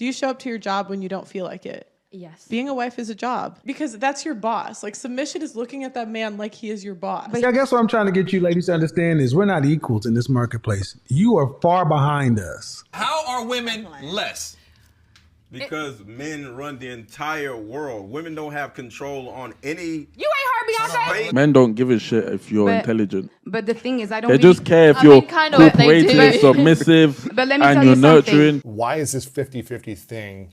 Do you show up to your job when you don't feel like it? Yes. Being a wife is a job because that's your boss. Like, submission is looking at that man like he is your boss. But I guess what I'm trying to get you ladies to understand is we're not equals in this marketplace. You are far behind us. How are women less? Because men run the entire world. Women don't have control on any. You ain't heard Beyonce? Men don't give a shit if you're intelligent. But the thing is, I don't They really, just care if you're cooperative, submissive, but let me and tell you're you nurturing. Why is this 50-50 thing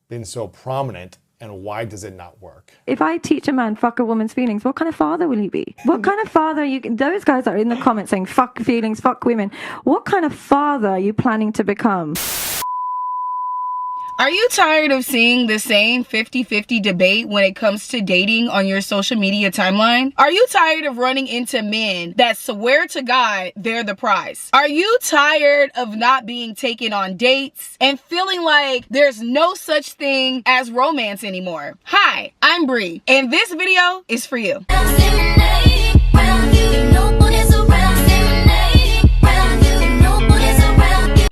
been so prominent, and why does it not work? If I teach a man fuck a woman's feelings, what kind of father will he be? What kind of father are you? Those guys are in the comments saying fuck feelings, fuck women. What kind of father are you planning to become? Are you tired of seeing the same 50-50 debate when it comes to dating on your social media timeline? Are you tired of running into men that swear to God they're the prize? Are you tired of not being taken on dates and feeling like there's no such thing as romance anymore? Hi, I'm Bri, and this video is for you.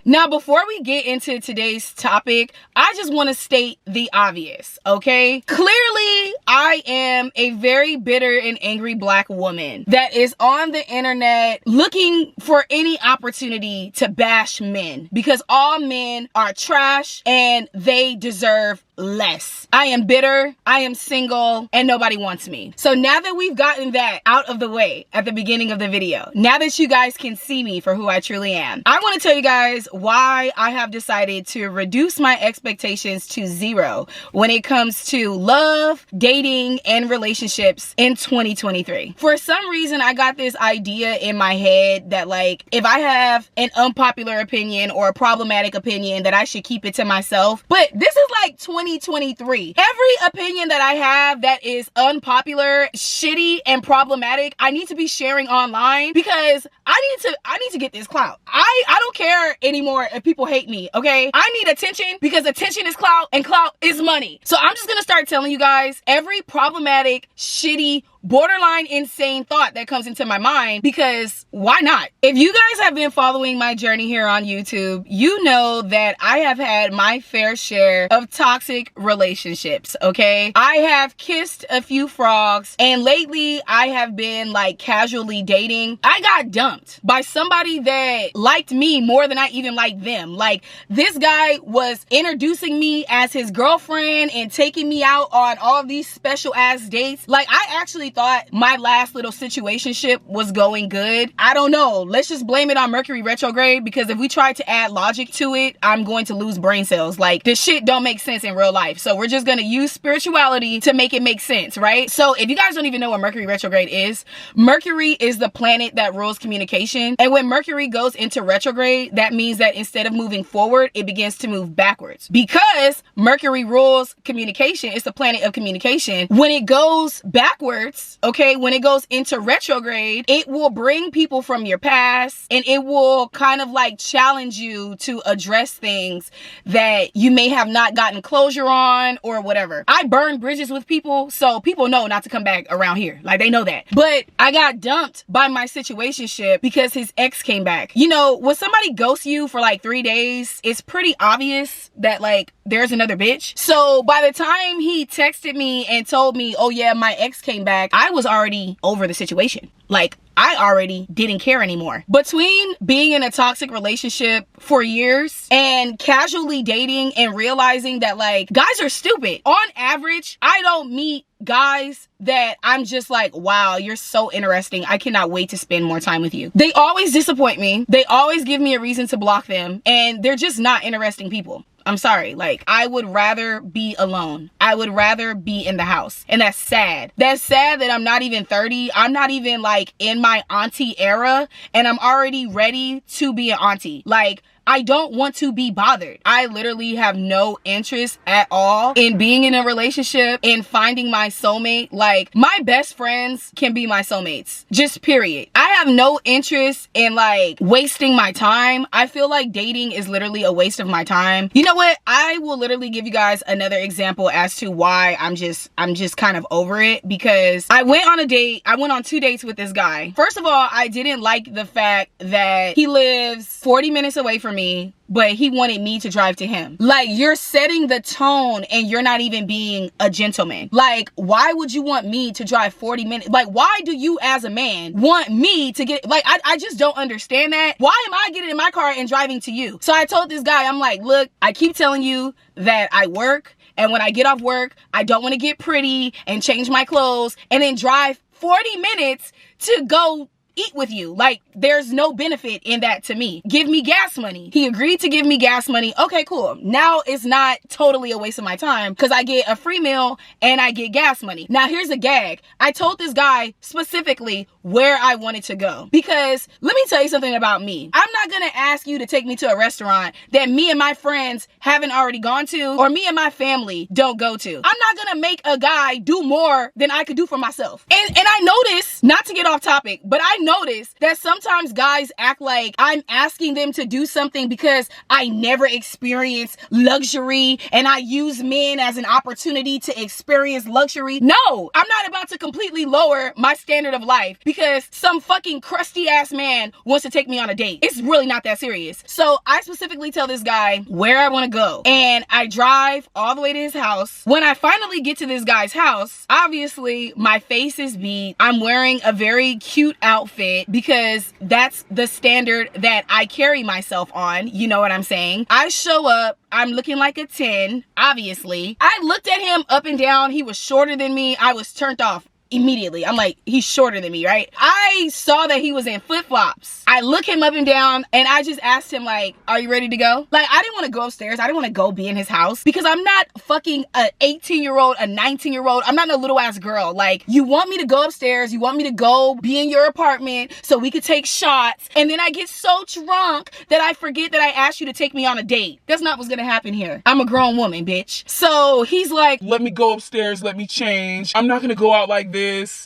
Now, before we get into today's topic, I just want to state the obvious, okay? Clearly, I am a very bitter and angry black woman that is on the internet looking for any opportunity to bash men because all men are trash and they deserve less. I am bitter, I am single, and nobody wants me. So now that we've gotten that out of the way at the beginning of the video, now that you guys can see me for who I truly am, I want to tell you guys why I have decided to reduce my expectations to 0 when it comes to love, dating, and relationships in 2023. For some reason, I got this idea in my head that, like, if I have an unpopular opinion or a problematic opinion, that I should keep it to myself. But this is like 2023. Every opinion that I have that is unpopular, shitty, and problematic, I need to be sharing online because I need to get this clout. I don't care anymore if people hate me, okay? I need attention because attention is clout and clout is money. So I'm just gonna start telling you guys every problematic, shitty, borderline insane thought that comes into my mind, because why not? If you guys have been following my journey here on YouTube, you know that I have had my fair share of toxic relationships, okay? I have kissed a few frogs, and lately I have been like casually dating. I got dumped by somebody that liked me more than I even liked them. Like, this guy was introducing me as his girlfriend and taking me out on all these special ass dates. Like, I actually thought my last little situationship was going good. I don't know. Let's just blame it on Mercury retrograde, because if we try to add logic to it, I'm going to lose brain cells. Like, this shit don't make sense in real life. So we're just gonna use spirituality to make it make sense, right? So if you guys don't even know what Mercury retrograde is, Mercury is the planet that rules communication. And when Mercury goes into retrograde, that means that instead of moving forward, it begins to move backwards. Because Mercury rules communication, it's the planet of communication. When it goes backwards, okay, when it goes into retrograde, it will bring people from your past and it will kind of like challenge you to address things that you may have not gotten closure on or whatever. I burn bridges with people, so people know not to come back around here. Like, they know that. But I got dumped by my situationship because his ex came back. You know, when somebody ghosts you for like 3 days, it's pretty obvious that like there's another bitch. So by the time he texted me and told me, oh yeah, my ex came back, I was already over the situation. Like, I already didn't care anymore. Between being in a toxic relationship for years and casually dating and realizing that like guys are stupid. On average, I don't meet guys that I'm just like, wow, you're so interesting. I cannot wait to spend more time with you. They always disappoint me. They always give me a reason to block them, and they're just not interesting people. I'm sorry. Like, I would rather be alone. I would rather be in the house. And that's sad. That's sad that I'm not even 30. I'm not even like in my auntie era, and I'm already ready to be an auntie. Like, I don't want to be bothered. I literally have no interest at all in being in a relationship and finding my soulmate. Like, my best friends can be my soulmates. Just period. I have no interest in like wasting my time. I feel like dating is literally a waste of my time. You know what? I will literally give you guys another example as to why I'm just kind of over it, because I went on a date. I went on 2 dates with this guy. First of all, I didn't like the fact that he lives 40 minutes away from me, but he wanted me to drive to him. Like, you're setting the tone and you're not even being a gentleman. Like, why would you want me to drive 40 minutes? Like, why do you as a man want me to get, like, I just don't understand that. Why am I getting in my car and driving to you? So I told this guy, I'm like, look, I keep telling you that I work, and when I get off work, I don't want to get pretty and change my clothes and then drive 40 minutes to go eat with you. Like, there's no benefit in that to me. Give me gas money. He agreed to give me gas money. Okay, cool. Now it's not totally a waste of my time because I get a free meal and I get gas money. Now here's a gag. I told this guy specifically where I wanted to go, because let me tell you something about me. I'm not gonna ask you to take me to a restaurant that me and my friends haven't already gone to, or me and my family don't go to. I'm not gonna make a guy do more than I could do for myself. And I notice, not to get off topic, but I notice that sometimes guys act like I'm asking them to do something because I never experienced luxury and I use men as an opportunity to experience luxury. No, I'm not about to completely lower my standard of life because some fucking crusty ass man wants to take me on a date. It's really not that serious. So I specifically tell this guy where I want to go, and I drive all the way to his house. When I finally get to this guy's house, obviously my face is beat. I'm wearing a very cute outfit because that's the standard that I carry myself on. You know what I'm saying? I show up, I'm looking like a 10, obviously. I looked at him up and down. He was shorter than me. I was turned off immediately. I'm like, he's shorter than me, right? I saw that he was in flip-flops. I look him up and down and I just asked him, like, are you ready to go? Like, I didn't want to go upstairs. I didn't want to go be in his house because I'm not fucking an 18-year-old, a 19-year-old. I'm not a little ass girl. Like, you want me to go upstairs. You want me to go be in your apartment so we could take shots. And then I get so drunk that I forget that I asked you to take me on a date. That's not what's going to happen here. I'm a grown woman, bitch. So he's like, let me go upstairs. Let me change. I'm not going to go out like this.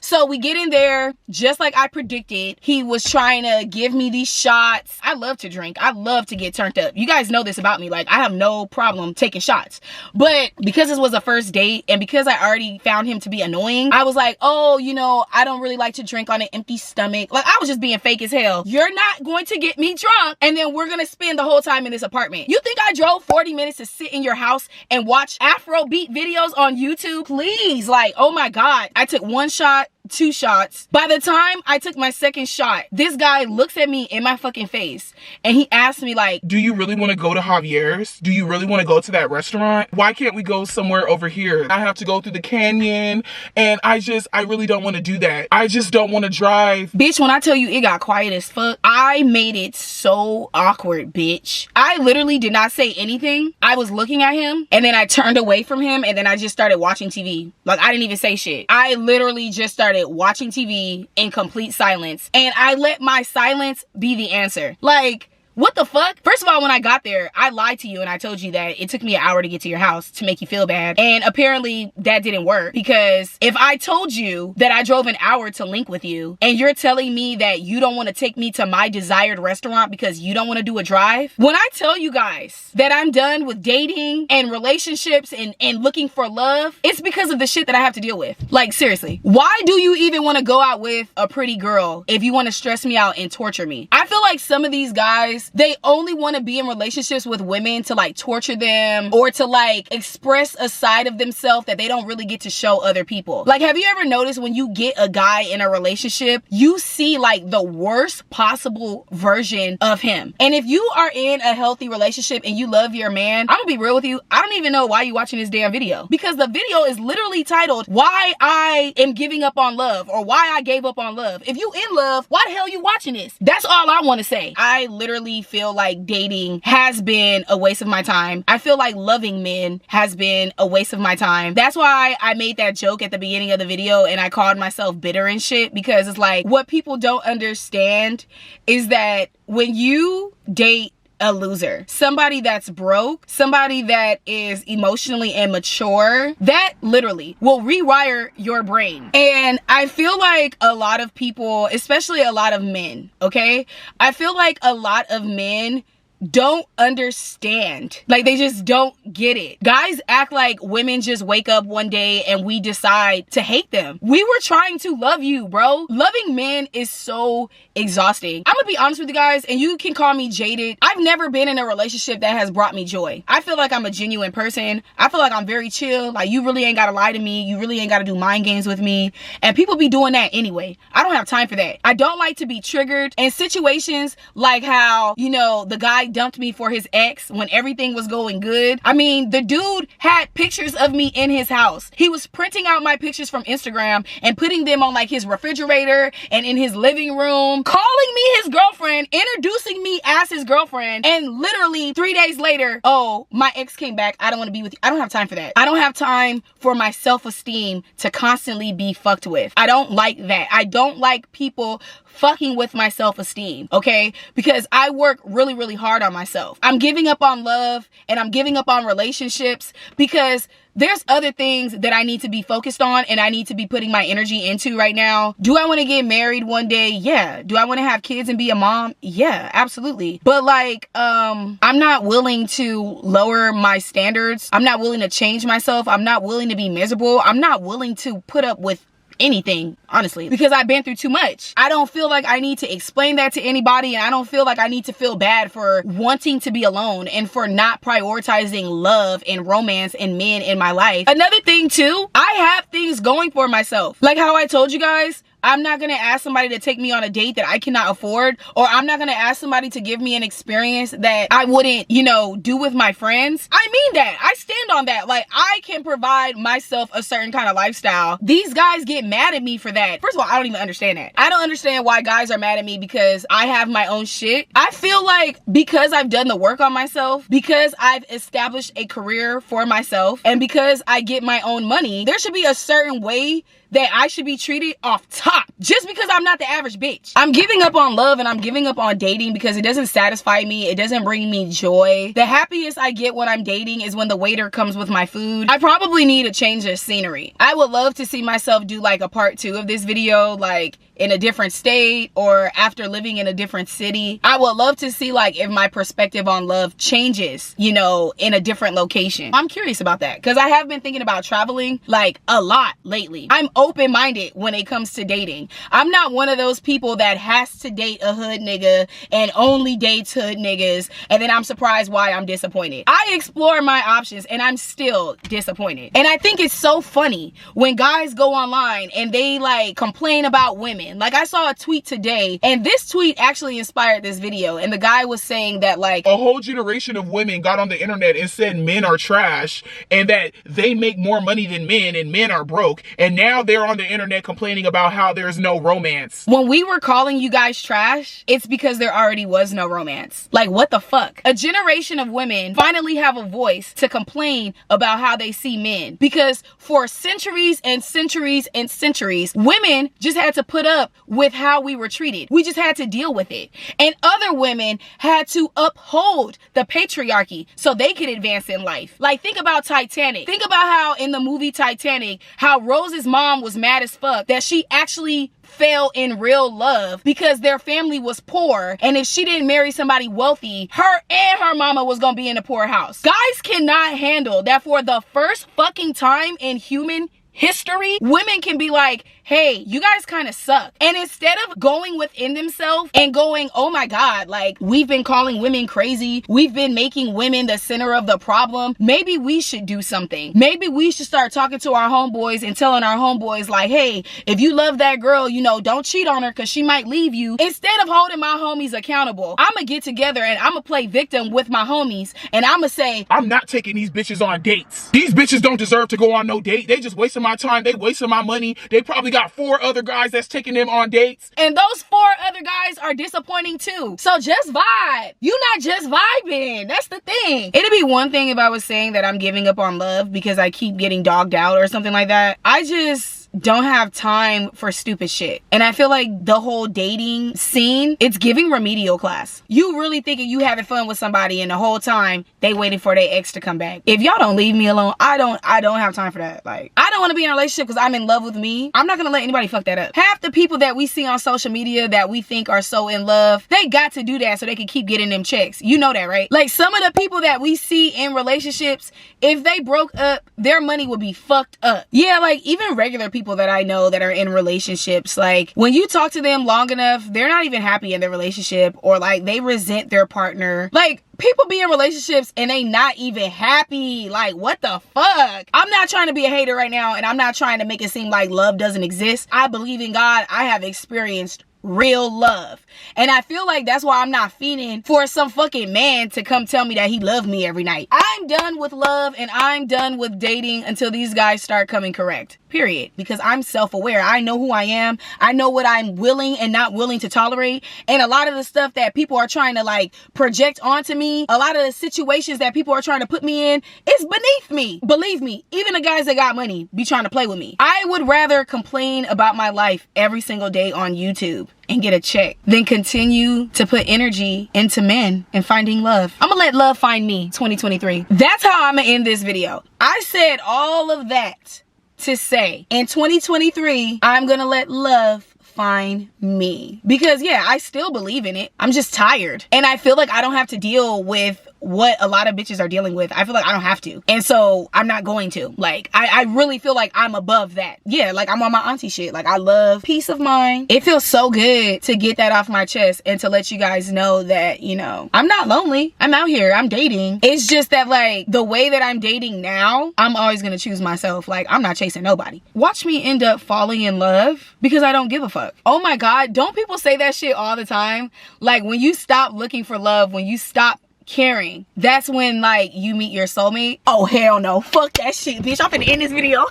So we get in there, just like I predicted. He was trying to give me these shots. I love to drink. I love to get turned up. You guys know this about me. Like, I have no problem taking shots. But because this was a first date and because I already found him to be annoying, I was like, oh, you know, I don't really like to drink on an empty stomach. Like, I was just being fake as hell. You're not going to get me drunk and then we're going to spend the whole time in this apartment. You think I drove 40 minutes to sit in your house and watch Afrobeat videos on YouTube? Please. Like, oh my God. I took one shot, 2 shots. By the time I took my second shot, this guy looks at me in my fucking face and he asked me, like, do you really want to go to Javier's? Do you really want to go to that restaurant? Why can't we go somewhere over here? I have to go through the canyon and I really don't want to do that. I just don't want to drive. Bitch, when I tell you it got quiet as fuck, I made it so awkward, bitch. I literally did not say anything. I was looking at him and then I turned away from him and then I just started watching TV. Like, I didn't even say shit. I literally just started watching TV in complete silence, and I let my silence be the answer. Like, what the fuck? First of all, when I got there, I lied to you and I told you that it took me an hour to get to your house to make you feel bad. And apparently that didn't work, because if I told you that I drove an hour to link with you and you're telling me that you don't want to take me to my desired restaurant because you don't want to do a drive, when I tell you guys that I'm done with dating and relationships and looking for love, it's because of the shit that I have to deal with. Like, seriously, why do you even want to go out with a pretty girl if you want to stress me out and torture me? I feel like some of these guys, they only want to be in relationships with women to like torture them or to like express a side of themselves that they don't really get to show other people. Like, have you ever noticed when you get a guy in a relationship, you see like the worst possible version of him? And if you are in a healthy relationship and you love your man, I'm gonna be real with you, I don't even know why you're watching this damn video, because the video is literally titled "Why I Am Giving Up on Love" or "Why I Gave Up on Love." If you in love, why the hell you watching this? That's all I want to say. I literally feel like dating has been a waste of my time. I feel like loving men has been a waste of my time. That's why I made that joke at the beginning of the video and I called myself bitter and shit, because it's like, what people don't understand is that when you date a loser, somebody that's broke, somebody that is emotionally immature, that literally will rewire your brain. And I feel like a lot of people, especially a lot of men, okay? I feel like a lot of men don't understand. Like, they just don't get it. Guys act like women just wake up one day and we decide to hate them. We were trying to love you, bro. Loving men is so exhausting. I'm gonna be honest with you guys, and you can call me jaded. I've never been in a relationship that has brought me joy. I feel like I'm a genuine person. I feel like I'm very chill. Like, you really ain't gotta lie to me. You really ain't gotta do mind games with me. And people be doing that anyway. I don't have time for that. I don't like to be triggered in situations like how, you know, the guy dumped me for his ex when everything was going good. I mean, the dude had pictures of me in his house. He was printing out my pictures from Instagram and putting them on like his refrigerator and in his living room, calling me his girlfriend, introducing me as his girlfriend, and literally 3 days later, oh, my ex came back. I don't want to be with you. I don't have time for that. I don't have time for my self-esteem to constantly be fucked with. I don't like that. I don't like people fucking with my self-esteem, okay? Because I work really, really hard on myself. I'm giving up on love and I'm giving up on relationships because there's other things that I need to be focused on and I need to be putting my energy into right now. Do I want to get married one day? Yeah. Do I want to have kids and be a mom? Yeah, absolutely. But like, I'm not willing to lower my standards. I'm not willing to change myself. I'm not willing to be miserable. I'm not willing to put up with anything, honestly, because I've been through too much. I don't feel like I need to explain that to anybody, and I don't feel like I need to feel bad for wanting to be alone and for not prioritizing love and romance and men in my life. Another thing too, I have things going for myself. Like how I told you guys, I'm not gonna ask somebody to take me on a date that I cannot afford, or I'm not gonna ask somebody to give me an experience that I wouldn't, you know, do with my friends. I mean that. I stand on that. Like, I can provide myself a certain kind of lifestyle. These guys get mad at me for that. First of all, I don't even understand that. I don't understand why guys are mad at me because I have my own shit. I feel like because I've done the work on myself, because I've established a career for myself, and because I get my own money, there should be a certain way that I should be treated off top just because I'm not the average bitch. I'm giving up on love and I'm giving up on dating because it doesn't satisfy me. It doesn't bring me joy. The happiest I get when I'm dating is when the waiter comes with my food. I probably need a change of scenery. I would love to see myself do like a part 2 of this video, like in a different state or after living in a different city. I would love to see like if my perspective on love changes, you know, in a different location. I'm curious about that because I have been thinking about traveling like a lot lately. I'm open-minded when it comes to dating. I'm not one of those people that has to date a hood nigga and only dates hood niggas and then I'm surprised why I'm disappointed. I explore my options and I'm still disappointed. And I think it's so funny when guys go online and they like complain about women. Like, I saw a tweet today and this tweet actually inspired this video, and the guy was saying that like a whole generation of women got on the internet and said men are trash and that they make more money than men and men are broke, and now they're on the internet complaining about how there's no romance. When we were calling you guys trash, it's because there already was no romance. Like, what the fuck? A generation of women finally have a voice to complain about how they see men, because for centuries and centuries and centuries, women just had to put up with how we were treated. We just had to deal with it. And other women had to uphold the patriarchy so they could advance in life. Like, think about Titanic. Think about how in the movie Titanic, how Rose's mom was mad as fuck that she actually fell in real love because their family was poor, and if she didn't marry somebody wealthy, her and her mama was gonna be in a poor house. Guys cannot handle that for the first fucking time in human history, women can be like, hey, you guys kind of suck. And instead of going within themselves and going, oh my God, like, we've been calling women crazy, we've been making women the center of the problem, maybe we should do something. Maybe we should start talking to our homeboys and telling our homeboys like, hey, if you love that girl, you know, don't cheat on her because she might leave you. Instead of holding my homies accountable, I'm gonna get together and I'm gonna play victim with my homies, and I'm gonna say, I'm not taking these bitches on dates. These bitches don't deserve to go on no date. They just wasting my time. They wasting my money. They probably got 4 other guys that's taking them on dates, and those 4 other guys are disappointing too. So just vibe. You not just vibing. That's the thing. It'd be one thing if I was saying that I'm giving up on love because I keep getting dogged out or something like that. I just don't have time for stupid shit. And I feel like the whole dating scene, it's giving remedial class. You really thinking you having fun with somebody and the whole time they waiting for their ex to come back. If y'all don't leave me alone, I don't have time for that. Like, I don't want to be in a relationship because I'm in love with me. I'm not gonna let anybody fuck that up. Half the people that we see on social media that we think are so in love, they got to do that so they can keep getting them checks. You know that, right? Like, some of the people that we see in relationships, if they broke up, their money would be fucked up. Yeah, like, even regular people that I know that are in relationships, like, when you talk to them long enough, they're not even happy in their relationship, or like they resent their partner. Like, people be in relationships and they not even happy. Like, what the fuck? I'm not trying to be a hater right now, and I'm not trying to make it seem like love doesn't exist. I believe in God. I have experienced real love, and I feel like that's why I'm not fiending for some fucking man to come tell me that he loved me every night. I'm done with love, and I'm done with dating until these guys start coming correct, period. Because I'm self-aware. I know who I am. I know what I'm willing and not willing to tolerate. And a lot of the stuff that people are trying to like project onto me, a lot of the situations that people are trying to put me in, is beneath me. Believe me, even the guys that got money be trying to play with me. I would rather complain about my life every single day on YouTube and get a check than continue to put energy into men and finding love. I'm gonna let love find me 2023. That's how I'm gonna end this video. I said all of that to say in 2023, I'm gonna let love find me. Because yeah, I still believe in it. I'm just tired. And I feel like I don't have to deal with what a lot of bitches are dealing with. I feel like I don't have to. And so I'm not going to. Like, I really feel like I'm above that. Yeah, like I'm on my auntie shit. Like, I love peace of mind. It feels so good to get that off my chest and to let you guys know that, you know, I'm not lonely. I'm out here. I'm dating. It's just that, like, the way that I'm dating now, I'm always gonna choose myself. Like, I'm not chasing nobody. Watch me end up falling in love because I don't give a fuck. Oh my God, don't people say that shit all the time? Like, when you stop looking for love, when you stop caring, that's when like you meet your soulmate. Oh hell no, fuck that shit, bitch. I'm finna end this video.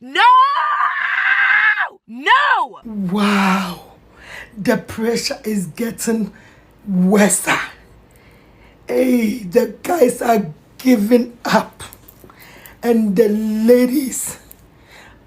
No, Wow, the pressure is getting worse. Hey, the guys are giving up and the ladies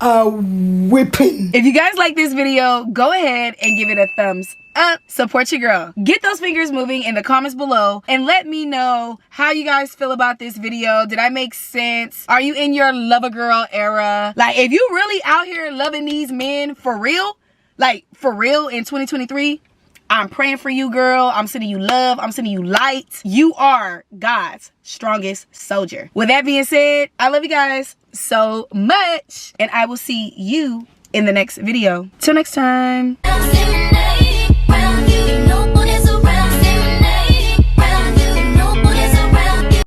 are whipping. If you guys like this video, go ahead and give it a thumbs up. Support your girl. Get those fingers moving in the comments below and let me know how you guys feel about this video. Did I make sense? Are you in your lover girl era? Like, if you really out here loving these men for real, like for real in 2023, I'm praying for you, girl. I'm sending you love. I'm sending you light. You are God's strongest soldier. With that being said, I love you guys so much, and I will see you in the next video. Till next time.